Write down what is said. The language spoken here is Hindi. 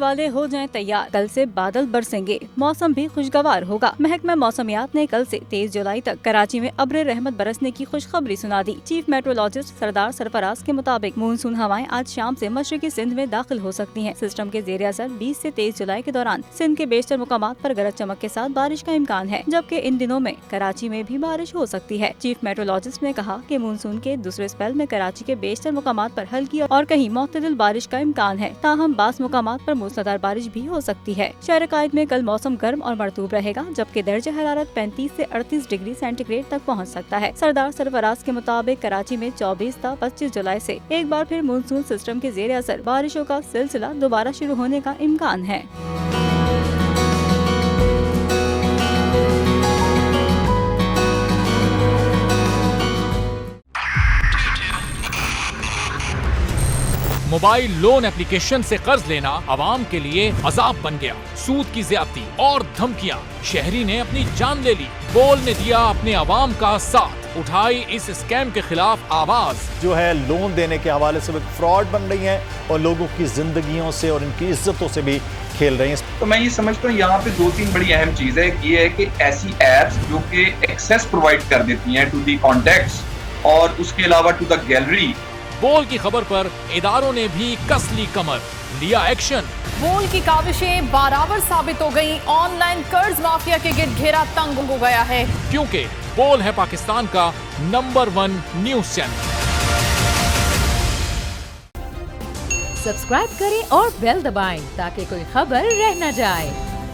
वाले हो जाएं तैयार, कल से बादल बरसेंगे, मौसम भी खुशगवार होगा। महकमा मौसमियात ने कल से 23 जुलाई तक कराची में अब्र रहमत बरसने की खुशखबरी सुना दी। चीफ मेट्रोलॉजिस्ट सरदार सरफराज के मुताबिक मानसून हवाएं आज शाम से मशरकी सिंध में दाखिल हो सकती हैं। सिस्टम के ज़ेरे असर 20 से 23 जुलाई के दौरान सिंध के बेशतर मुकामात पर गरज चमक के साथ बारिश का इम्कान है, जबकि इन दिनों में कराची में भी बारिश हो सकती है। चीफ मेट्रोलॉजिस्ट ने कहा कि मानसून के दूसरे स्पेल में कराची के बेशतर मुकामात पर हल्की और कहीं मुअत्तदिल बारिश का इम्कान है, ताहम बास मुकामात पर मूसलाधार बारिश भी हो सकती है। शहर कायद में कल मौसम गर्म और मरतूब रहेगा, जबकि दर्जे हरारत 35 से 38 डिग्री सेंटीग्रेड तक पहुंच सकता है। सरदार सरफराज के मुताबिक कराची में 24 से 25 जुलाई से एक बार फिर मानसून सिस्टम के ज़ेरे असर बारिशों का सिलसिला दोबारा शुरू होने का इम्कान है। मोबाइल लोन एप्लीकेशन से कर्ज लेना आवाम के लिए अजाब बन गया। सूद की ज्यादती और धमकियां, शहरी ने अपनी जान ले ली। बोल ने दिया अपने आवाम का साथ, उठाई इस स्कैम के खिलाफ आवाज। जो है लोन देने के हवाले से फ्रॉड बन रही है और लोगों की जिंदगियों से और इनकी इज्जतों से भी खेल रही हैं। तो मैं ये समझता हूँ यहाँ पे 2-3 बड़ी अहम चीज है। ये है कि ऐसी एप्स जो कि एक्सेस प्रोवाइड कर देती हैं टू दी कॉन्टैक्ट्स और उसके अलावा टू द गैलरी। बोल की खबर पर इदारों ने भी कस ली कमर, लिया एक्शन। बोल की काविशें बराबर साबित हो गई। ऑनलाइन कर्ज माफिया के गिर्द घेरा तंग हो गया है, क्योंकि बोल है पाकिस्तान का नंबर 1 न्यूज चैनल। सब्सक्राइब करें और बेल दबाएं ताकि कोई खबर रह न जाए।